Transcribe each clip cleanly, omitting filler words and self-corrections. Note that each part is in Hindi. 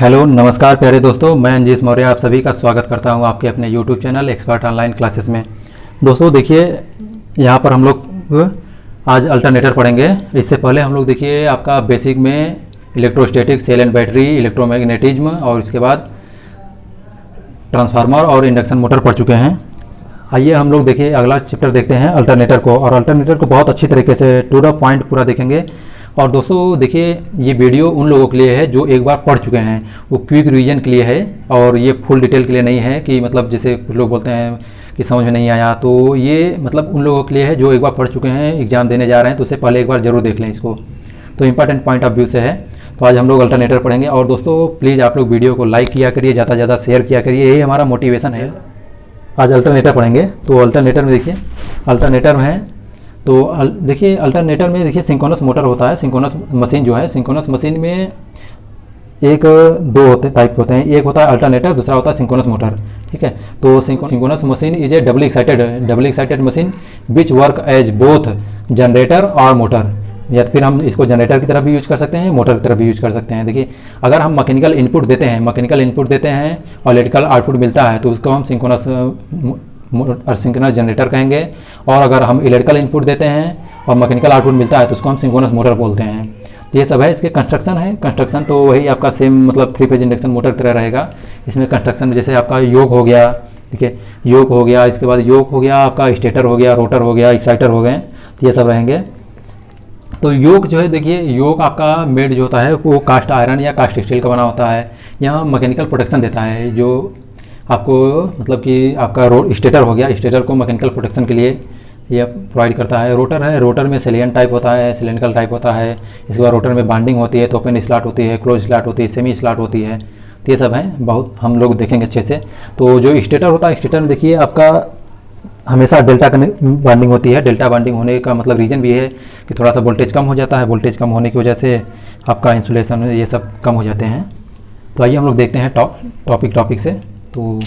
हेलो नमस्कार प्यारे दोस्तों, मैं अंजीश मौर्य आप सभी का स्वागत करता हूं आपके अपने YouTube channel expert online classes में। दोस्तों देखिए, यहां पर हम लोग आज अल्टरनेटर पढ़ेंगे। इससे पहले हम लोग देखिए आपका बेसिक में electrostatic, cell and battery, electromagnetism और इसके बाद ट्रांसफार्मर और इंडक्शन मोटर पढ़ चुके हैं। आइए हम लोग देखिए अगला चैप्टर देखते हैं अल्टरनेटर को, और अल्टरनेटर को बहुत अच्छी तरीके से टू द पॉइंट पूरा देखेंगे। और दोस्तों देखिए, ये वीडियो उन लोगों के लिए है जो एक बार पढ़ चुके हैं, वो क्विक रिवीजन के लिए है, और ये फुल डिटेल के लिए नहीं है कि मतलब जैसे कुछ लोग बोलते हैं कि समझ में नहीं आया। तो ये मतलब उन लोगों के लिए है जो एक बार पढ़ चुके हैं, एग्जाम देने जा रहे हैं, तो उससे पहले एक बार जरूर देख लें इसको। तो इंपॉर्टेंट पॉइंट ऑफ व्यू से है। तो आज हम लोग अल्टरनेटर पढ़ेंगे। और दोस्तों प्लीज़ आप लोग वीडियो को लाइक किया करिए, ज़्यादा से ज़्यादा शेयर किया करिए, यही हमारा मोटिवेशन है। आज अल्टरनेटर पढ़ेंगे। तो अल्टरनेटर में देखिए, अल्टरनेटर में है तो देखिए अल्टरनेटर में देखिए सिंक्रोनस मोटर होता है। सिंक्रोनस मशीन जो है, सिंक्रोनस मशीन में एक दो टाइप होते हैं, एक होता है अल्टरनेटर, दूसरा होता है सिंक्रोनस मोटर। ठीक है, तो synchronous machine is a double excited machine which work as both generator और मोटर। या फिर हम इसको जनरेटर की तरह भी यूज कर सकते हैं, मोटर की तरह भी यूज कर सकते हैं। देखिए, अगर हम मैकेनिकल इनपुट देते हैं और इलेक्ट्रिकल आउटपुट मिलता है तो उसको हम सिंक्रोनस जनरेटर कहेंगे। और अगर हम इलेक्ट्रिकल इनपुट देते हैं और मैकेनिकल आउटपुट मिलता है तो उसको हम सिंक्रोनस मोटर बोलते हैं। तो ये सब है, इसके कंस्ट्रक्शन है। कंस्ट्रक्शन तो वही आपका सेम मतलब 3 फेज इंडक्शन मोटर की तरह रहेगा। इसमें कंस्ट्रक्शन जैसे आपका योग हो गया, ठीक है, योग हो गया, इसके बाद योग हो गया, आपका स्टेटर हो गया, रोटर हो गया, एक्साइटर हो गए, तो ये सब रहेंगे। तो योग जो है देखिए, योग आपका मेड जो होता है वो कास्ट आयरन या कास्ट स्टील का बना होता है। यहाँ मैकेनिकल प्रोटेक्शन देता है, जो आपको मतलब कि आपका स्टेटर हो गया, स्टेटर को मैकेनिकल प्रोटेक्शन के लिए ये प्रोवाइड करता है। रोटर है, रोटर में सिलियन टाइप होता है, सिलिंड्रिकल टाइप होता है। इसके बाद रोटर में बाइंडिंग होती है, तो ओपन स्लॉट होती है, क्लोज स्लॉट होती है, सेमी स्लॉट होती है। तो ये सब हैं, बहुत हम लोग देखेंगे अच्छे से। तो जो स्टेटर होता है, स्टेटर में देखिए आपका हमेशा डेल्टा बाइंडिंग होती है। डेल्टा बाइंडिंग होने का मतलब रीज़न भी है कि थोड़ा सा वोल्टेज कम हो जाता है, वोल्टेज कम होने की वजह से आपका इंसुलेशन ये सब कम हो जाते हैं। तो आइए हम लोग देखते हैं टॉपिक से। तो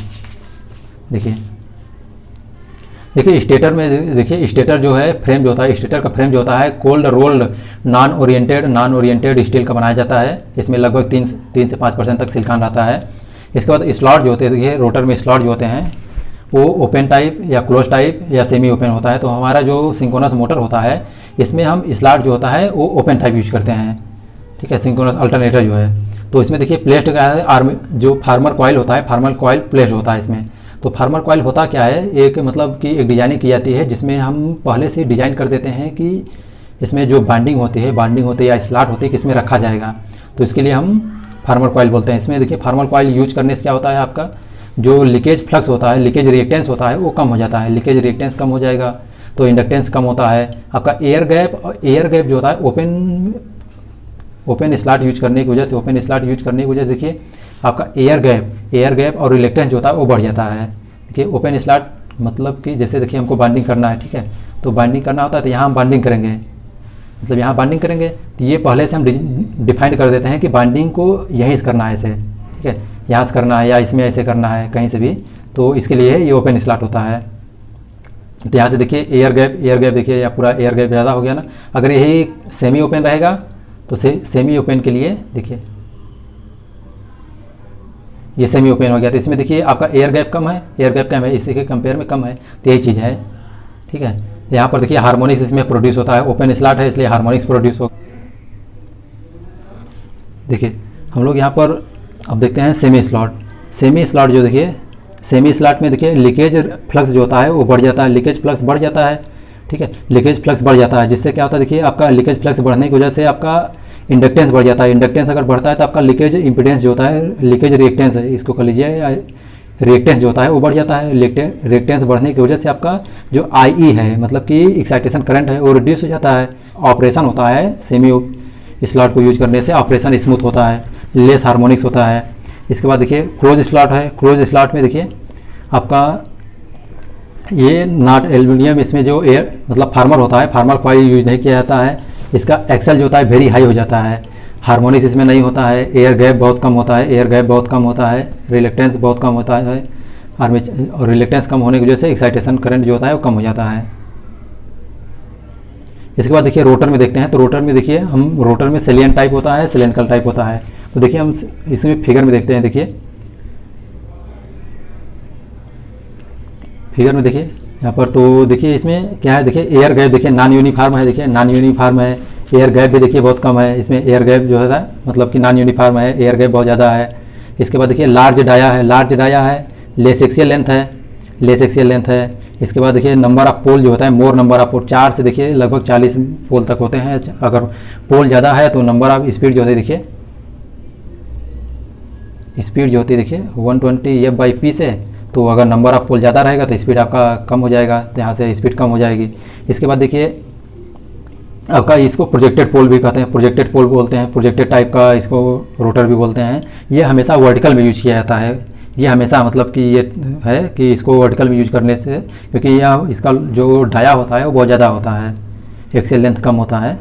देखिए स्टेटर में देखिए, स्टेटर जो है फ्रेम जो होता है, स्टेटर का फ्रेम जो होता है cold rolled non oriented steel का बनाया जाता है। इसमें लगभग 3 से 5% तक सिलिकॉन रहता है। इसके बाद स्लॉट जो होते हैं, देखिए रोटर में स्लॉट जो होते हैं वो ओपन टाइप या क्लोज टाइप या सेमी ओपन होता है। तो हमारा जो सिंक्रोनस मोटर होता है इसमें हम स्लॉट जो होता है वो ओपन टाइप यूज करते हैं। ठीक है, सिंक्रोनस अल्टरनेटर जो है, तो इसमें देखिए प्लेस्ड का है जो फार्मर कॉइल होता है, फार्मर कॉइल प्लेस्ड होता है इसमें। तो फार्मर कॉइल होता क्या है, एक मतलब कि एक डिजाइनिंग की जाती है जिसमें हम पहले से डिजाइन कर देते हैं कि इसमें जो बाइंडिंग होती है या स्लॉट होती है किसमें रखा जाएगा। तो इसके लिए हम फार्मर कॉइल बोलते हैं। इसमें देखिए फार्मर कॉइल यूज करने से क्या होता है, आपका जो लीकेज फ्लक्स होता है, लीकेज रिएक्टेंस होता है वो कम हो जाता है। लीकेज रिएक्टेंस कम हो जाएगा तो इंडक्टेंस कम होता है। आपका एयर गैप जो होता है ओपन स्लॉट यूज करने की वजह से देखिए आपका एयर गैप और रिएक्टेंस जो होता है वो बढ़ जाता है। देखिए ओपन स्लॉट मतलब कि जैसे देखिए हमको बाइंडिंग करना है, ठीक है, तो बाइंडिंग करना होता है तो यहाँ हम बाइंडिंग करेंगे, मतलब यहाँ बाइंडिंग करेंगे तो ये पहले से हम डिफाइन कर देते हैं कि बाइंडिंग को यहीं से करना है ऐसे, ठीक है, यहाँ से करना है या इसमें ऐसे करना है कहीं से भी। तो इसके लिए ये ओपन स्लॉट होता है। तो यहाँ से देखिए एयर गैप देखिए, या पूरा एयर गैप ज़्यादा हो गया ना। अगर यही सेमी ओपन रहेगा तो सेमी ओपन के लिए देखिए ये सेमी ओपन हो गया, तो इसमें देखिए आपका एयर गैप कम है, इसी के कंपेयर में कम है। तो यही चीज़ है, ठीक है। यहाँ पर देखिए हार्मोनिक्स इसमें प्रोड्यूस होता है, ओपन स्लॉट है इसलिए हार्मोनिक्स प्रोड्यूस हो। देखिए हम लोग यहाँ पर अब देखते हैं सेमी स्लॉट जो देखिए, सेमी स्लॉट में देखिए लीकेज फ्लक्स जो होता है वो बढ़ जाता है, लीकेज फ्लक्स बढ़ जाता है, ठीक है, लीकेज फ्लक्स बढ़ जाता है, जिससे क्या होता है देखिए आपका लीकेज फ्लक्स बढ़ने की वजह से आपका इंडक्टेंस बढ़ जाता है। इंडक्टेंस अगर बढ़ता है तो आपका लीकेज इंपीडेंस जो होता है, लीकेज रिएक्टेंस है इसको कह लीजिए, या रिएक्टेंस जो होता है वो बढ़ जाता है। रिएक्टेंस बढ़ने की वजह से आपका जो IE है मतलब कि एक्साइटेशन करंट है वो रिड्यूस हो जाता है। ऑपरेशन होता है सेमी स्लॉट को यूज करने से, ऑपरेशन स्मूथ होता है, लेस हार्मोनिक्स होता है। इसके बाद देखिए क्लोज स्लॉट है, क्लोज स्लॉट में देखिए आपका ये नॉट एल्यूमिनियम, इसमें जो एयर मतलब फार्मर होता है, फार्मर कॉइल यूज नहीं किया जाता है। इसका एक्सेल जो होता है वेरी हाई हो जाता है, हार्मोनिक्स इसमें नहीं होता है, एयर गैप बहुत कम होता है, रिलेक्टेंस बहुत कम होता है, और रिलेक्टेंस कम होने की वजह से एक्साइटेशन करंट जो होता है वो कम हो जाता है। इसके बाद देखिए रोटर में देखते हैं, तो रोटर में देखिए हम रोटर में सिलियन टाइप होता है, सिलिंड्रिकल टाइप होता है। तो देखिए हम इसमें फिगर में देखते हैं। देखिए फिगर में देखिए यहाँ पर, तो देखिए इसमें क्या है, देखिए एयर गैप देखिए नॉन यूनिफॉर्म है, देखिए नॉन यूनिफॉर्म है। एयर गैप भी देखिए बहुत कम है इसमें, एयर गैप जो है मतलब कि नॉन यूनिफॉर्म है, एयर गैप बहुत ज़्यादा है। इसके बाद देखिए लार्ज डाया है, लार्ज डाया है, लेस एक्सियल लेंथ है, लेस एक्सियल लेंथ है। इसके बाद देखिए नंबर ऑफ पोल जो होता है, मोर नंबर ऑफ पोल, 4 से देखिए लगभग 40 पोल तक होते हैं। अगर पोल ज़्यादा है तो नंबर ऑफ स्पीड जो होती है, देखिए स्पीड जो होती है देखिए 120 F/p से, तो अगर नंबर ऑफ पोल ज़्यादा रहेगा तो स्पीड आपका कम हो जाएगा, तो यहाँ से स्पीड कम हो जाएगी। इसके बाद देखिए आपका इसको प्रोजेक्टेड पोल भी कहते हैं, प्रोजेक्टेड पोल बोलते हैं, प्रोजेक्टेड टाइप का इसको रोटर भी बोलते हैं। ये हमेशा वर्टिकल में यूज किया जाता है, ये हमेशा मतलब कि ये है कि इसको वर्टिकल में यूज करने से, क्योंकि यह इसका जो डाया होता है वो बहुत ज़्यादा होता है, एक्सियल लेंथ कम होता है,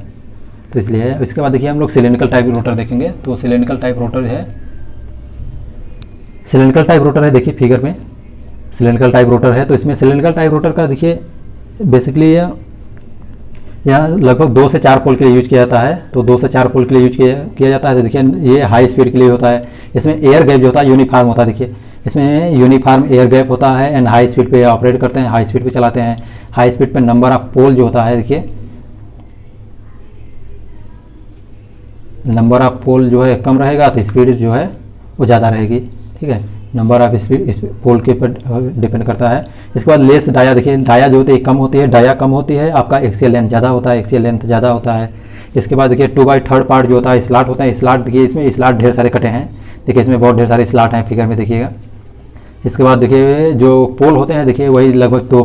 तो इसलिए। इसके बाद देखिए हम लोग सिलेंड्रिकल टाइप रोटर देखेंगे। तो सिलेंड्रिकल टाइप रोटर है, सिलेंड्रिकल टाइप रोटर है, देखिए फिगर में सिलेंड्रिकल टाइप रोटर है। तो इसमें सिलेंड्रिकल टाइप रोटर का देखिए बेसिकली यहाँ लगभग 2 से 4 पोल के लिए यूज किया जाता है। तो 2 से 4 पोल के लिए यूज किया जाता है। तो देखिए ये हाई स्पीड के लिए होता है। इसमें एयर गैप जो होता है यूनिफॉर्म होता है, देखिए इसमें यूनिफॉर्म एयर गैप होता है एंड हाई स्पीड पे ऑपरेट करते हैं, हाई स्पीड पे चलाते हैं। हाई स्पीड पे नंबर ऑफ पोल जो होता है, देखिए नंबर ऑफ पोल जो है कम रहेगा तो स्पीड जो है वो ज़्यादा रहेगी, ठीक है। नंबर ऑफ स्पीड इस पोल के ऊपर डिपेंड करता है। इसके बाद लेस डाया, देखिए डाया जो होती है कम होती है, डाया कम होती है, आपका एक्सियल लेंथ ज़्यादा होता है, एक्सियल लेंथ ज़्यादा होता है। इसके बाद देखिए 2/3 पार्ट जो होता है स्लॉट होता है, स्लॉट देखिए इसमें स्लॉट ढेर सारे कटे हैं, देखिए इसमें बहुत ढेर सारे स्लॉट हैं फिगर में देखिएगा। इसके बाद देखिए जो पोल होते हैं, देखिए वही लगभग 2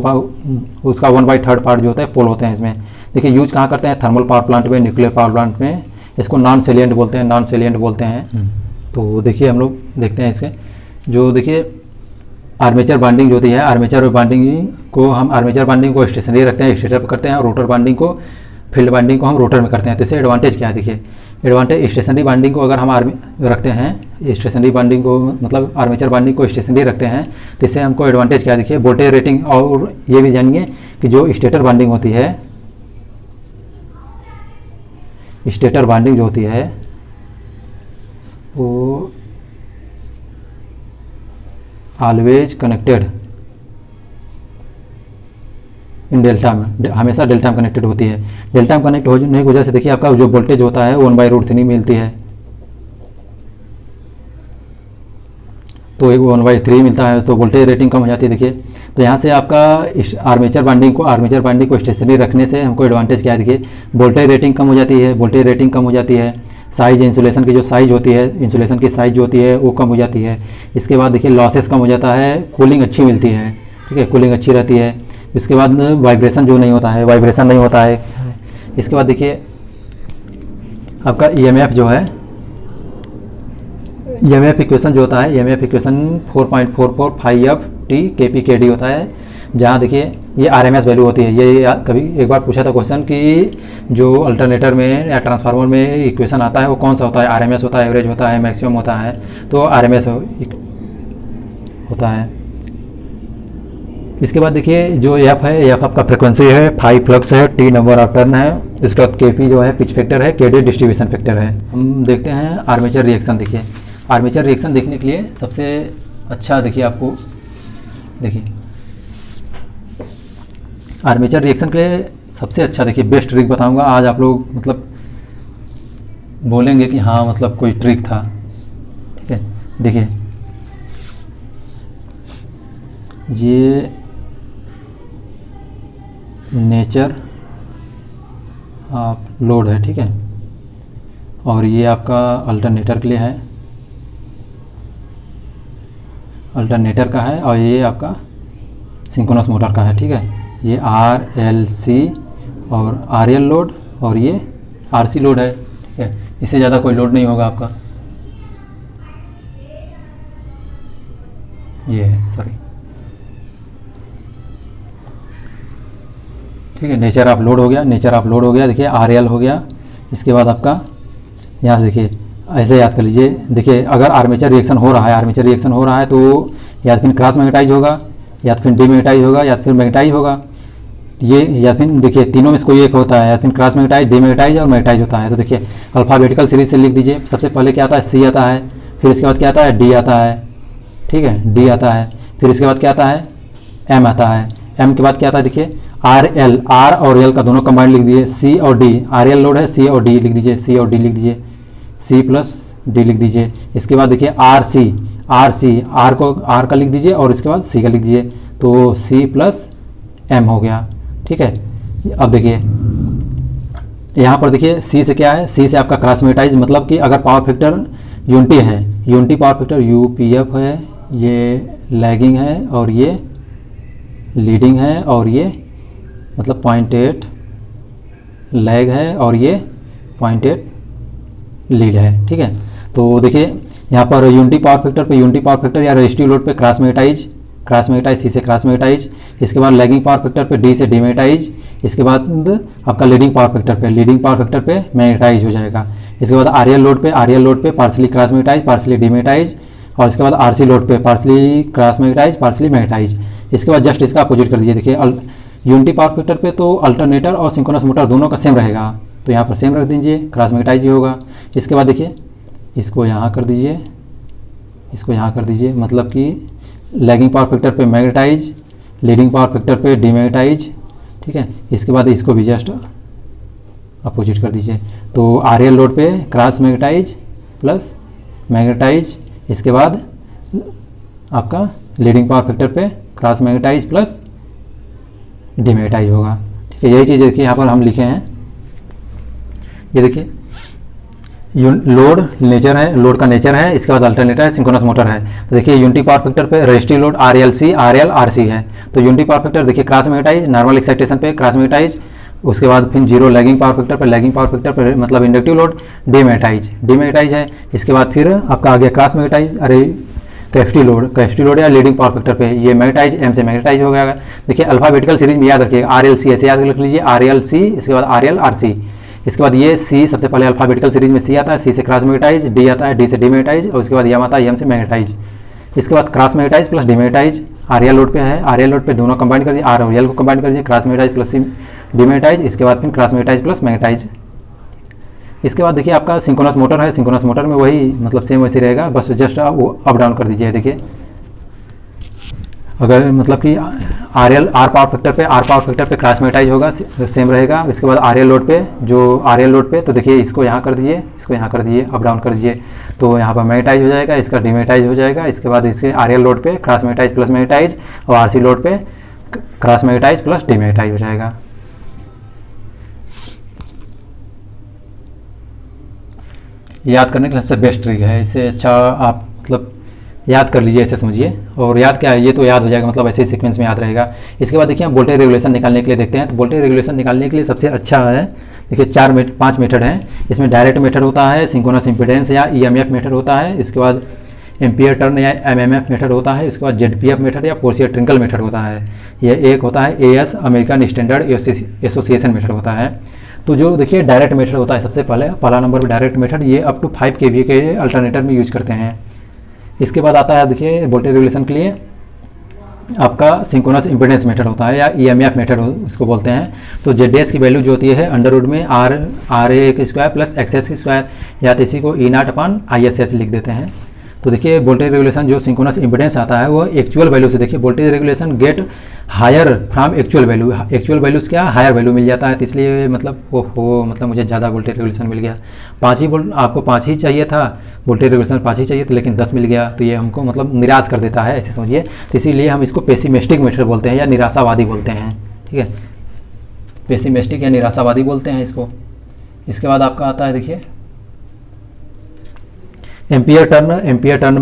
उसका 1/3 पार्ट जो होता है पोल होते हैं इसमें। देखिए यूज कहाँ करते हैं, थर्मल पावर प्लांट में, न्यूक्लियर पावर प्लांट में, इसको नॉन सेलिएंट बोलते हैं, नॉन सेलिएंट बोलते हैं। तो देखिए हम लोग देखते हैं इसके जो देखिए आर्मेचर बाइंडिंग जो होती है, आर्मेचर बाइंडिंग को हम आर्मेचर बाइंडिंग को स्टेशनरी रखते हैं, स्टेटर पर करते हैं, और रोटर बाइंडिंग को फील्ड बाइंडिंग को हम रोटर में करते हैं। तो इससे एडवांटेज क्या है, देखिए एडवांटेज स्टेशनरी बाइंडिंग को अगर हम रखते हैं, स्टेशनरी बाइंडिंग को मतलब आर्मेचर बाइंडिंग को स्टेशनरी रखते हैं, तो इससे हमको एडवांटेज क्या है, देखिए वोल्टेज रेटिंग। और ये भी जानिए कि जो स्टेटर बाइंडिंग होती है, स्टेटर बाइंडिंग जो होती है वो ऑलवेज कनेक्टेड इन डेल्टा में, हमेशा डेल्टा में कनेक्टेड होती है। डेल्टा में कनेक्ट होने की वजह से देखिए आपका जो वोल्टेज होता है 1/√3 मिलती है, तो एक 1/3 मिलता है, तो वोल्टेज रेटिंग कम हो जाती है। देखिए तो यहाँ से आपका आर्मेचर बाइंडिंग को स्टेशनरी रखने से हमको एडवांटेज क्या है, देखिए वोल्टेज रेटिंग कम हो जाती है, वोल्टेज रेटिंग कम हो जाती है। साइज इंसुलेशन की जो साइज होती है, इंसुलेशन की साइज जो होती है वो कम हो जाती है। इसके बाद देखिए लॉसेस कम हो जाता है, कूलिंग अच्छी मिलती है, ठीक है, कूलिंग अच्छी रहती है। इसके बाद वाइब्रेशन जो नहीं होता है, वाइब्रेशन नहीं होता है। इसके बाद देखिए आपका EMF जो है, EMF इक्वेशन जो होता है, EMF equation 4.445F T kpkd होता है, जहाँ देखिए ये RMS वैल्यू होती है। ये कभी एक बार पूछा था क्वेश्चन कि जो अल्टरनेटर में या ट्रांसफार्मर में इक्वेशन आता है वो कौन सा होता है, RMS होता है, एवरेज होता है, मैक्सिमम होता है, तो RMS होता है। इसके बाद देखिए जो F है, F आपका फ्रिक्वेंसी है, 5 फ्लक्स है, T नंबर ऑफ टर्न है, इसके बाद Kp जो है पिच फैक्टर है, Kd डिस्ट्रीब्यूशन फैक्टर है। हम देखते हैं आर्मेचर रिएक्शन। देखिए आर्मेचर रिएक्शन देखने के लिए सबसे अच्छा देखिए आपको, देखिए आर्मेचर रिएक्शन के लिए सबसे अच्छा देखिए बेस्ट ट्रिक बताऊंगा आज। आप लोग मतलब बोलेंगे कि हाँ मतलब कोई ट्रिक था, ठीक है। देखिए ये नेचर आप लोड है, ठीक है, और ये आपका अल्टरनेटर के लिए है, अल्टरनेटर का है, और ये आपका सिंक्रोनस मोटर का है, ठीक है। ये RLC और RL लोड और ये RC लोड है, ठीक है। इससे ज़्यादा कोई लोड नहीं होगा आपका, ये है सॉरी, ठीक है। नेचर ऑफ लोड हो गया, नेचर ऑफ लोड हो गया, देखिए RL हो गया। इसके बाद आपका यहाँ से देखिए ऐसे याद कर लीजिए, देखिए अगर आर्मेचर रिएक्शन हो रहा है, आर्मेचर रिएक्शन हो रहा है तो या फिर क्रॉस मैग्नेटाइज होगा, या फिर डीमैग्नेटाइज होगा, या फिर मैग्नेटाइज होगा। ये या फिर देखिए तीनों में से कोई एक होता है, या फिर क्रॉस मैग्नेटाइज, डीमैग्नेटाइज और मैग्नेटाइज होता है। तो देखिए अल्फ़ाबेटिकल सीरीज से लिख दीजिए। सबसे पहले क्या आता है, सी आता है, फिर इसके बाद क्या आता है, डी आता है, ठीक है, डी आता है, फिर इसके बाद क्या आता है, एम आता है, एम के बाद क्या आता है, देखिए आर एल, आर और एल का दोनों कंबाइंड लिख दीजिए, सी और डी, आर एल लोड है, सी और डी लिख दीजिए, सी और डी लिख दीजिए, सी प्लस डी लिख दीजिए। इसके बाद देखिए R C, R C, R को आर का लिख दीजिए और इसके बाद सी का लिख दीजिए, तो सी प्लस एम हो गया, ठीक है। अब देखिए यहाँ पर देखिए सी से क्या है, सी से आपका क्रॉस मैग्नेटाइज, मतलब कि अगर पावर फैक्टर यूनिटी है, यूनिटी पावर फैक्टर यूपीएफ है, ये लैगिंग है और ये लीडिंग है और ये मतलब 0.8 लैग है और ये 0.8 लीड है, ठीक है। तो देखिए यहाँ पर यूनिटी पावर फैक्टर पे यूनिटी पावर फैक्टर या रेजिस्टिव लोड पे cross magnetize, cross magnetize, C से क्रॉस मैग्नेटाइज, इसके बाद लैगिंग पावर फैक्टर पे डी से डीमैग्नेटाइज, इसके बाद आपका लीडिंग पावर फैक्टर पे, लीडिंग पावर फैक्टर पे मैग्नेटाइज हो जाएगा। इसके बाद आरएल लोड पे partially cross magnetize, partially demagnetize, और इसके बाद आरसी लोड पे partially cross magnetize, partially magnetize. इसके बाद जस्ट इसका अपोजिट कर दीजिए। देखिए यूनिटी पावर फैक्टर पे तो अल्टरनेटर और सिंक्रोनस मोटर दोनों का सेम रहेगा, तो यहाँ पर सेम रख दीजिए, क्रॉस मैग्नेटाइज ही होगा। इसके बाद देखिए इसको यहाँ कर दीजिए, इसको यहाँ कर दीजिए, मतलब कि लैगिंग पावर फैक्टर पे मैग्नेटाइज, लीडिंग पावर फैक्टर पे डीमैग्नेटाइज, ठीक है। इसके बाद इसको भी जस्ट अपोजिट कर दीजिए, तो आरएल लोड पे क्रॉस मैग्नेटाइज प्लस मैग्नेटाइज, इसके बाद आपका लीडिंग पावर फैक्टर पे क्रॉस मैग्नेटाइज प्लस डीमैग्नेटाइज होगा, ठीक है। यही चीज़ देखिए यहाँ पर हम लिखे हैं, ये देखिए लोड नेचर है, लोड का नेचर है, इसके बाद अल्टरनेटर है, सिंक्रोनस मोटर है। तो देखिए यूनिटी पावर फैक्टर पे resistive load RLC, RL, RC है, तो यूनिटी पावर फैक्टर देखिए क्रॉस मैग्नेटाइज, नॉर्मल एक्साइटेशन पे क्रॉस मैग्नेटाइज, उसके बाद फिर जीरो लैगिंग पावर फैक्टर पे, लैगिंग पावर फैक्टर पे मतलब इंडक्टिव लोड डीमैग्नेटाइज है। इसके बाद फिर आपका आ गया क्रॉस मैग्नेटाइज, अरे कैपेसिटी लोड या लीडिंग पावर फैक्टर पे ये मैग्नेटाइज, एम से मैग्नेटाइज हो गया। देखिए अल्फाबेटिकल सीरीज में याद रखिएगा, RLC ऐसे याद रख लीजिए, RLC, इसके बाद RL, RC, इसके बाद ये सी, सबसे पहले अल्फाबेटिकल सीरीज में सी आता है, सी से क्रॉस मैग्नेटाइज, डी आता है, डी से डीमैग्नेटाइज, और उसके बाद एम आता है, एम से मैग्नेटाइज। इसके बाद cross magnetize plus demagnetize, RL load पे है, आरएल लोड पे दोनों कंबाइन कर दीजिए, आर और एल को कंबाइन कर दीजिए, क्रॉस मैग्नेटाइज प्लस डीमैग्नेटाइज, इसके बाद फिर क्रॉस मैग्नेटाइज प्लस मैग्नेटाइज। इसके बाद देखिए आपका सिंक्रोनस मोटर है, सिंक्रोनस मोटर में वही मतलब सेम वैसे रहेगा, बस जस्ट वो अप डाउन कर दीजिए। देखिए अगर मतलब कि आर पावर फैक्टर पे क्रॉस मैग्नेटाइज होगा, सेम रहेगा। इसके बाद आरएल लोड पे तो देखिए इसको यहाँ कर दीजिए, इसको यहाँ कर दीजिए, अप डाउन कर दीजिए, तो यहाँ पर मैग्नेटाइज हो जाएगा, इसका डीमैग्नेटाइज हो जाएगा। इसके बाद इसके आरएल लोड पे क्रॉस मैग्नेटाइज प्लस मैग्नेटाइज, और आरसी लोड पे क्रॉस मैग्नेटाइज प्लस डीमैग्नेटाइज हो जाएगा। याद करने के लिए सबसे बेस्ट ट्रिक है, इससे अच्छा आप मतलब याद कर लीजिए, ऐसे समझिए। और याद क्या है, ये तो याद हो जाएगा, मतलब ऐसे ही सीक्वेंस में याद रहेगा। इसके बाद देखिए हम वोल्टेज रेगुलेशन निकालने के लिए देखते हैं। तो वोल्टेज रेगुलेशन निकालने के लिए सबसे अच्छा है, देखिए 5 मेथड हैं। इसमें डायरेक्ट मेथड होता है, सिंक्रोनस इम्पीडेंस या EMF मेथड होता है, इसके बाद एम्पियर टर्न या MMF मेथड होता है, इसके बाद ZPF मेथड या पोर्सियर ट्रिंकल मेथड होता है। यह एक होता है AS, American standard association method होता है। तो जो देखिए डायरेक्ट मेथड होता है, सबसे पहला नंबर पर डायरेक्ट मेथड, ये अप टू 5 kVA के अल्टरनेटर में यूज करते हैं। इसके बाद आता है देखिए वोल्टेज रेगुलेशन के लिए आपका सिंक्रोनस इम्पीडेंस मेथड होता है या EMF मेथड इसको बोलते हैं। तो ZS की वैल्यू जो होती है अंडर रूट में RA के स्क्वायर प्लस XS के स्क्वायर, या तो इसी को E0/ISS लिख देते हैं। तो देखिए वोल्टेज रेगुलेशन जो सिंक्रोनस इम्पीडेंस आता है वो एक्चुअल वैल्यू से, देखिए voltage regulation get higher from actual values क्या हायर वैल्यू मिल जाता है, तो इसलिए मतलब मतलब मुझे ज़्यादा वोल्टेज रेगुलेशन मिल गया। 5 ही आपको 5 ही चाहिए था, वोल्टेज रेगुलेशन 5 ही चाहिए था, लेकिन 10 मिल गया, तो ये हमको मतलब निराश कर देता है, ऐसे समझिए। तो इसीलिए हम इसको पेसिमिस्टिक मेथड बोलते हैं या निराशावादी बोलते हैं, ठीक है, पेसिमिस्टिक या निराशावादी बोलते हैं इसको। इसके बाद आपका आता है देखिए एम्पियर टर्न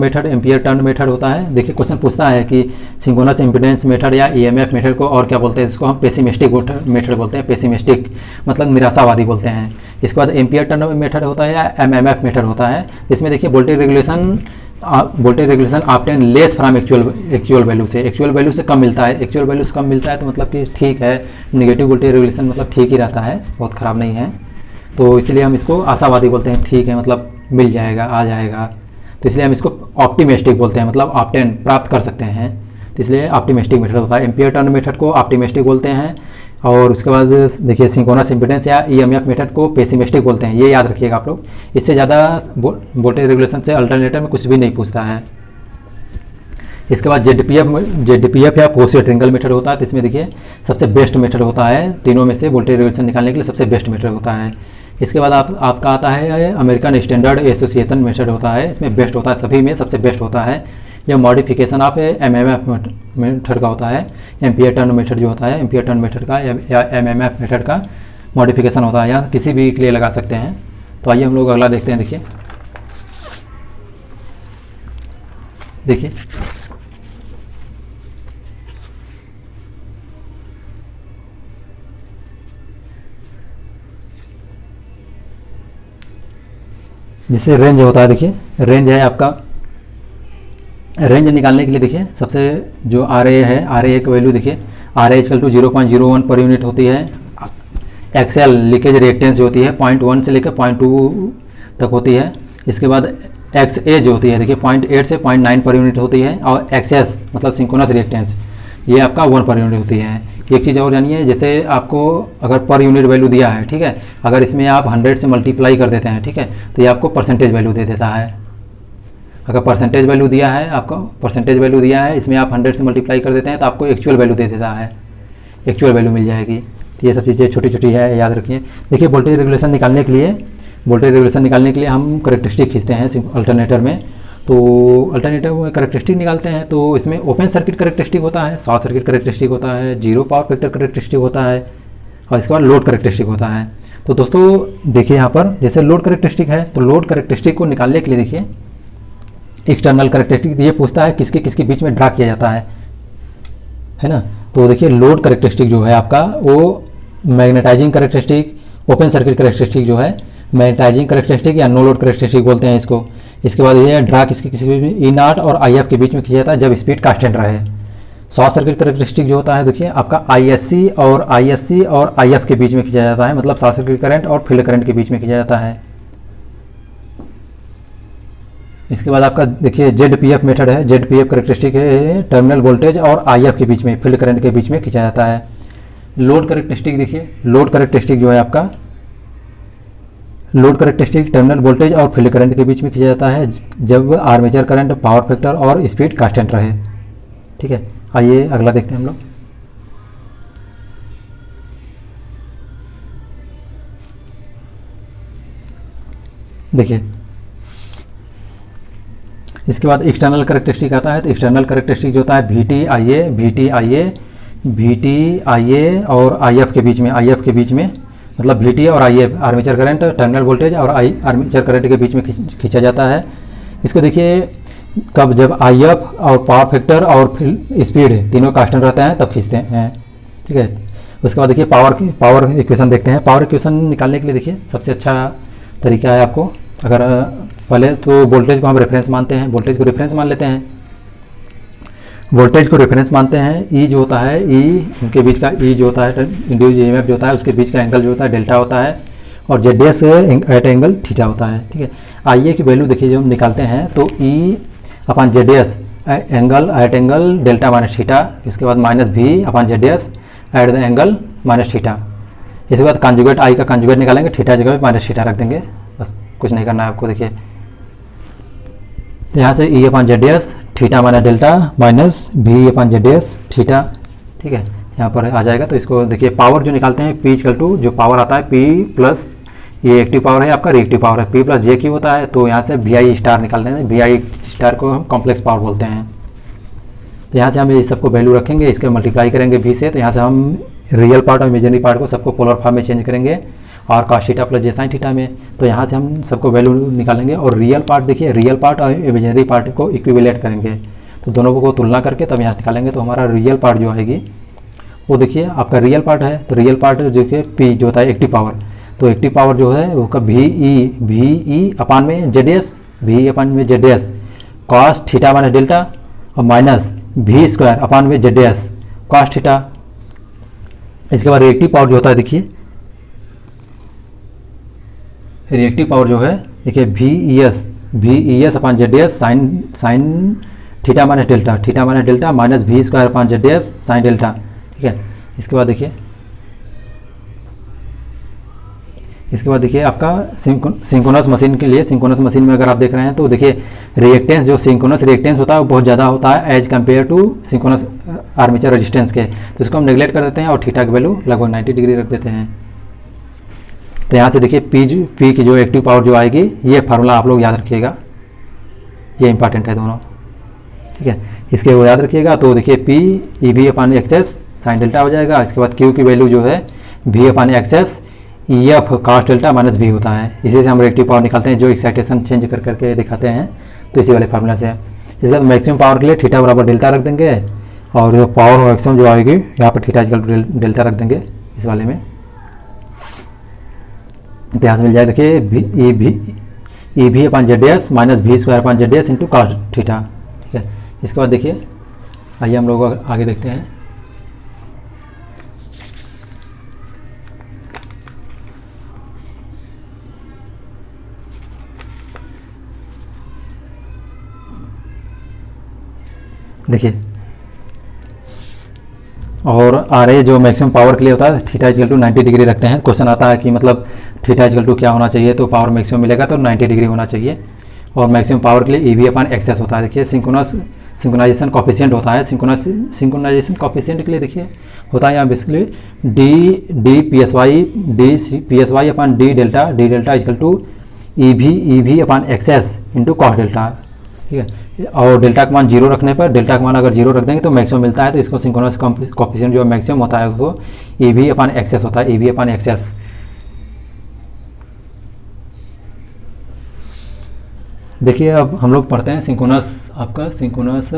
मेथड होता है। देखिए क्वेश्चन पूछता है कि सिंक्रोनस इम्पीडेंस मेथड या EMF मेथड को और क्या बोलते हैं, इसको हम पेसिमिस्टिक मेथड बोलते हैं, पेसिमिस्टिक मतलब निराशावादी बोलते हैं। इसके बाद एम्पियर टर्न मेथड होता है या MMF मेथड होता है। इसमें देखिए voltage regulation obtain less from actual value से कम मिलता है, तो मतलब कि ठीक है, नेगेटिव वोल्टेज रेगुलेशन मतलब ठीक ही रहता है, बहुत ख़राब नहीं है, तो इसलिए हम इसको आशावादी बोलते हैं, ठीक है मतलब मिल जाएगा, आ जाएगा, तो इसलिए हम इसको ऑप्टिमिस्टिक बोलते हैं, मतलब ऑब्टेन प्राप्त कर सकते हैं, तो इसलिए ऑप्टिमिस्टिक मेथड होता है। एम्पियर टर्न मेथड को ऑप्टिमिस्टिक बोलते हैं, और उसके बाद देखिए सिंक्रोनस इम्पीडेंस या ईएमएफ मेथड को पेसिमिस्टिक बोलते हैं, ये याद रखिएगा आप लोग। इससे ज़्यादा वोल्टेज रेगुलेशन से अल्टरनेटर में कुछ भी नहीं पूछता है। इसके बाद जेडपीएफ या फोर्सियर ट्रिंगल मेथड होता है, तो इसमें देखिए सबसे बेस्ट मेथड होता है तीनों में से, वोल्टेज रेगुलेशन निकालने के लिए सबसे बेस्ट मेथड होता है। इसके बाद आपका आता है अमेरिकन स्टैंडर्ड एसोसिएशन मेथड होता है, इसमें बेस्ट होता है, सभी में सबसे बेस्ट होता है। यह मॉडिफिकेशन ऑफ एमएमएफ मेथड का होता है, एम्पियर टर्न मेथड जो होता है, एम्पियर टर्न मेथड का या एमएमएफ मेथड का मॉडिफिकेशन होता है, या किसी भी के लिए लगा सकते हैं। तो आइए हम लोग अगला देखते हैं। देखिए जैसे रेंज होता है, देखिए रेंज है आपका, रेंज निकालने के लिए देखिए सबसे जो आर ए है, आर ए की वैल्यू देखिए R A equal to 0.01 per unit होती है। एक्सएल लीकेज रिएक्टेंस जो होती है 0.1 से लेकर 0.2 तक होती है। इसके बाद एक्स ए जो होती है देखिए 0.8 से 0.9 पर यूनिट होती है। और एक्सएस मतलब सिंक्रोनस रिएक्टेंस ये आपका 1 पर यूनिट होती है। एक चीज़ और जानिए, जैसे आपको अगर पर यूनिट वैल्यू दिया है, ठीक है, अगर इसमें आप 100 से मल्टीप्लाई कर देते हैं, ठीक है, तो ये आपको परसेंटेज वैल्यू दे देता है। अगर परसेंटेज वैल्यू दिया है, आपको परसेंटेज वैल्यू दिया है, इसमें आप 100 से मल्टीप्लाई कर देते हैं तो आपको एक्चुअल वैल्यू दे देता है, एक्चुअल वैल्यू मिल जाएगी। तो ये सब चीज़ें छोटी छोटी है, याद रखिए। देखिए वोल्टेज रेगुलेशन निकालने के लिए हम करेक्टरिस्टिक खींचते हैं अल्टरनेटर में। तो अल्टरनेटर में करेक्टरिस्टिक निकालते हैं, तो इसमें ओपन सर्किट करेक्टरिस्टिक होता है, शॉर्ट सर्किट करेक्टरिस्टिक होता है, जीरो पावर फैक्टर करेक्टरिस्टिक होता है, और इसके बाद लोड करेक्टरिस्टिक होता है। तो दोस्तों देखिए यहाँ पर जैसे लोड करेक्टरिस्टिक है, तो लोड करेक्टरिस्टिक को निकालने के लिए देखिए एक्सटर्नल करेक्टरिस्टिक ये पूछता है किसके किसके बीच में ड्रा किया जाता है ना। तो देखिए लोड करेक्टरिस्टिक जो है आपका वो magnetizing characteristic, open circuit characteristic जो है मैग्नेटाइजिंग करेक्टरिस्टिक या नो लोड करेक्टरिस्टिक बोलते हैं इसको। इसके बाद ये ड्रा किसके किसी भी ई नॉट और आई एफ के बीच में खींचा जाता है जब स्पीड कांस्टेंट रहे। शॉर्ट सर्किट करेक्टरिस्टिक जो होता है देखिए आपका आईएससी और आईएफ के बीच में खींचा जाता है, मतलब शॉर्ट सर्किट करंट और फील्ड करंट के बीच में खींचा जाता है। इसके बाद आपका देखिए जेडपीएफ मेथड है, जेडपीएफ करेक्टरिस्टिक है टर्मिनल वोल्टेज और आईएफ के बीच में, फील्ड करंट के बीच में खींचा जाता है। लोड करेक्टरिस्टिक देखिए, लोड करेक्टरिस्टिक जो है आपका, लोड करेक्टरिस्टिक टर्मिनल वोल्टेज और फील्ड करंट के बीच में खींचा जाता है जब आर्मेचर करंट, पावर फैक्टर और स्पीड कांस्टेंट रहे। ठीक है, आइए अगला देखते हैं हम लोग। देखिए इसके बाद एक्सटर्नल करेक्टरिस्टिक आता है, तो एक्सटर्नल करेक्टरिस्टिक जो होता है वीटी आईए और आईएफ के बीच में, आईएफ के बीच में मतलब वीटी और if armature current, terminal voltage और आर्मेचर करंट के बीच में खींचा जाता है। इसको देखिए कब जब आईएफ और पावर फैक्टर और स्पीड तीनों कांस्टेंट रहते हैं तब खींचते हैं। ठीक है, उसके बाद देखिए पावर इक्वेशन देखते हैं। पावर इक्वेशन निकालने के लिए देखिए सबसे अच्छा तरीका है आपको, अगर पहले तो वोल्टेज को हम रेफरेंस मानते हैं, वोल्टेज को रेफरेंस मान लेते हैं, वोल्टेज को रेफरेंस मानते हैं। ई जो होता है, ई उनके बीच का ई जो होता है इंड्यूस ईएमएफ जो होता है उसके बीच का एंगल जो होता है डेल्टा होता है, और जेडएस एट एंगल थीटा होता है। ठीक है, आईए की वैल्यू देखिए जब हम निकालते हैं तो E upon ZS angle at angle delta minus theta, इसके बाद minus V upon ZS at the angle minus theta. इसके बाद कॉन्जुगेट आई का कॉन्जुगेट निकालेंगे, थीटा जगह पे माइनस थीटा रख देंगे, बस कुछ नहीं करना है आपको। देखिए यहाँ से ई upon ZS theta minus delta minus V upon ZS theta. ठीक है, यहाँ पर आ जाएगा। तो इसको देखिए पावर जो निकालते हैं पी इक्वल टू जो पावर आता है पी प्लस ये एक्टिव पावर है आपका, रिएक्टिव पावर है, पी प्लस जे क्यू होता है। तो यहाँ से वी आई स्टार निकालते हैं, वी आई स्टार को हम कॉम्प्लेक्स पावर बोलते हैं। तो यहाँ से हम ये सबको वैल्यू रखेंगे, इसके मल्टीप्लाई करेंगे वी से, तो यहाँ से हम रियल पार्ट और इमेजिनरी पार्ट को सबको पोलर फॉर्म में चेंज करेंगे और कॉस थीटा प्लस जे साइन थीटा में। तो यहाँ से हम सबको वैल्यू निकालेंगे और रियल पार्ट देखिए, रियल पार्ट और इमेजिनरी पार्ट को इक्विवेलेंट करेंगे, तो दोनों को तुलना करके तब यहाँ निकालेंगे। तो हमारा रियल पार्ट जो आएगी वो देखिए आपका रियल पार्ट है, तो रियल पार्ट जो है पी जो होता है एक्टिव पावर, तो एक्टिव पावर जो है वो का वी ई अपान में जेडएस, वी अपान में ZS cos theta minus delta और माइनस वी स्क्वायर अपान में जेडएस कॉस थीटा। इसके बाद रिएक्टिव पावर जो होता है देखिए, रिएक्टिव पावर जो है देखिए V E S upon ZS sine theta minus delta minus V square upon ZS sine delta. ठीक है, इसके बाद देखिए इसके बाद देखिए आपका सिंक्रोनस मशीन के लिए, सिंक्रोनस मशीन में अगर आप देख रहे हैं तो देखिए रिएक्टेंस, जो सिंक्रोनस रिएक्टेंस होता है वो बहुत ज़्यादा होता है as compare to synchronous armature resistance के। तो इसको हम नेगलेक्ट कर देते हैं और थीटा की वैल्यू लगभग 90 डिग्री रख देते हैं। तो यहाँ से देखिए पी की जो एक्टिव पावर जो आएगी, ये फार्मूला आप लोग याद रखिएगा, ये इंपॉर्टेंट है दोनों, ठीक है। इसके वो याद रखिएगा। तो देखिए P E V upon XS sine delta हो जाएगा। इसके बाद क्यू की वैल्यू जो है V upon XS E F cos delta minus V होता है। इसी से हम रिएक्टिव पावर निकालते हैं, जो एक्साइटेशन चेंज कर करके दिखाते हैं, तो इसी वाले फार्मूला से। इसके बाद मैक्सिमम पावर के लिए थीटा बराबर डेल्टा रख देंगे, और जो पावर मैक्सिमम जो आएगी यहाँ पर थीटा इक्वल टू डेल्टा रख देंगे इस वाले में। तो यहाँ से मिल जाएगा देखिए E V upon Z S minus V square upon Z S into cos theta, ठीक है। इसके बाद देखिए आइए हम लोग आगे देखते हैं। देखिए और आर ए जो मैक्सिमम पावर के लिए होता है थीटा इक्वल टू 90 डिग्री रखते हैं। क्वेश्चन आता है कि मतलब थीटा इक्वल टू क्या होना चाहिए, तो पावर मैक्सिमम मिलेगा तो 90 डिग्री होना चाहिए। और मैक्सिमम पावर के लिए ई वी अपान एक्सेस होता है। देखिए सिंक्रोनाइजेशन कॉफिशिएंट होता है। सिंक्रोनाइजेशन कॉफिशिएंट के लिए देखिए होता है यहाँ basically d P S Y upon d delta equal to E V upon XS into cos delta, ठीक है। और डेल्टा का मान 0 रखने पर, डेल्टा का मान अगर 0 रख देंगे तो मैक्सिमम मिलता है। तो इसको सिंक्रोनस कॉफिशिएंट जो मैक्सिमम होता है उसको ई वी अपान एक्सेस होता है, ई वी अपान एक्सेस। देखिए अब हम लोग पढ़ते हैं सिंक्रोनस, आपका सिंक्रोनस।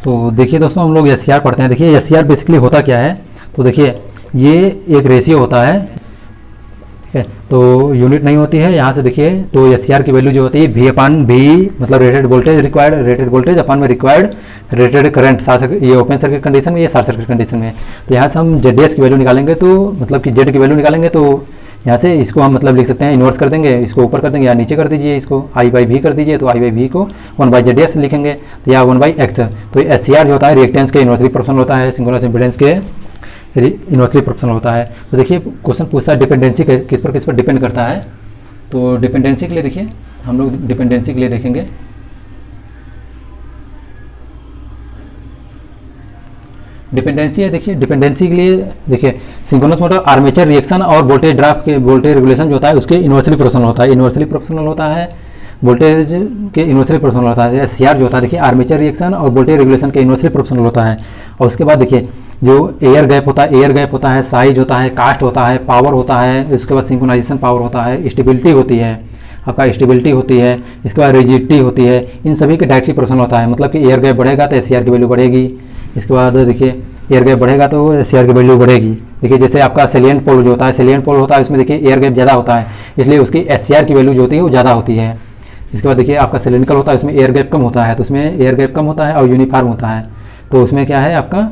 तो देखिए दोस्तों हम लोग एस पढ़ते हैं। देखिए एस बेसिकली होता क्या है, तो देखिए ये एक रेशियो होता है, ठीक है। तो यूनिट नहीं होती है यहाँ से देखिए। तो एस की वैल्यू जो होती है वी अपान वी, मतलब rated voltage required, rated voltage upon में रिक्वायर्ड रेटेड करंट, ये ओपन सर्किट कंडीशन में, ये शॉर्ट सर्किट कंडीशन में। तो यहाँ से हम जेड एस की वैल्यू निकालेंगे, तो मतलब कि जेड की वैल्यू निकालेंगे तो यहाँ से इसको हम मतलब लिख सकते हैं, इन्वर्स कर देंगे, इसको ऊपर कर देंगे या नीचे कर दीजिए, इसको आई बाई वी कर दीजिए। तो आई बाई वी को 1 बाई जेड एस लिखेंगे, तो या 1 बाई एक्स। तो एस जो होता है रिएक्टेंस के इन्वर्सली प्रोपोर्शनल होता है, सिंक्रोनस इम्पीडेंस के इन्वर्सली प्रोपोर्शनल होता है। तो देखिए क्वेश्चन पूछता है डिपेंडेंसी किस पर डिपेंड करता है। तो डिपेंडेंसी के लिए देखिए हम लोग डिपेंडेंसी के लिए देखेंगे। डिपेंडेंसी है, देखिए डिपेंडेंसी के लिए देखिए सिंक्रोनस मोटर आर्मेचर रिएक्शन और वोल्टेज ड्रॉप के वोल्टेज रेगुलेशन जो होता है उसके इन्वर्सली प्रोपोर्शनल होता है, इन्वर्सली प्रोपोर्शनल होता है, वोल्टेज के इन्वर्सली प्रोपोर्शनल होता है। सीआर जो होता है देखिए आर्मेचर रिएक्शन और वोल्टेज रेगुलेशन के इन्वर्सली प्रोपोर्शनल होता है। और उसके बाद देखिए जो एयर गैप होता है, साइज होता है, कास्ट होता है, पावर होता है, उसके बाद सिंक्रोनाइजेशन पावर होता है, स्टेबिलिटी होती है, आपका स्टेबिलिटी होती है, इसके बाद रिजिडिटी होती है। इन सभी के डायरेक्टली प्रोपोर्शनल होता है, मतलब कि एयर गैप बढ़ेगा तो एससीआर की वैल्यू बढ़ेगी। इसके बाद देखिए एयर गैप बढ़ेगा तो एससीआर की वैल्यू बढ़ेगी। देखिए जैसे आपका सेलिएंट पोल जो होता है, सेलिएंट पोल होता है उसमें देखिए एयर गैप ज़्यादा होता है, इसलिए उसकी एससीआर की वैल्यू जो होती है वो ज़्यादा होती है। इसके बाद देखिए आपका सिलिंड्रिकल होता है, उसमें एयर गैप कम होता है, तो उसमें एयर गैप कम होता है और यूनिफॉर्म होता है, तो उसमें क्या है आपका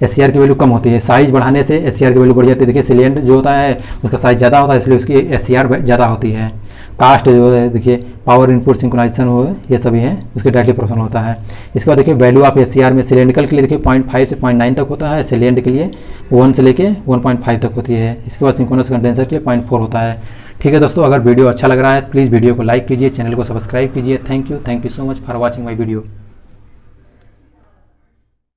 एससीआर की वैल्यू कम होती है। साइज बढ़ाने से एससीआर की वैल्यू बढ़ जाती है। देखिए सिलिंडर जो होता है उसका साइज ज़्यादा होता है, इसलिए उसकी एससीआर ज़्यादा होती है। कास्ट जो है देखिए पावर इनपुट सिंक्रोनाइजेशन हो, ये सभी हैं, उसके डायरेक्टली प्रोपोर्शनल होता है। इसके बाद देखिए वैल्यू आप एससीआर में सिलिंड्रिकल के लिए देखिए 0.5 से 0.9 तक होता है, सिलिंडर के लिए 1 से लेके 1.5 तक होती है। इसके बाद सिंक्रोनस कंडेंसर के लिए 0.4 होता है। ठीक है दोस्तों, अगर वीडियो अच्छा लग रहा है प्लीज़ वीडियो को लाइक कीजिए, चैनल को सब्सक्राइब कीजिए। Thank you so much for watching my video.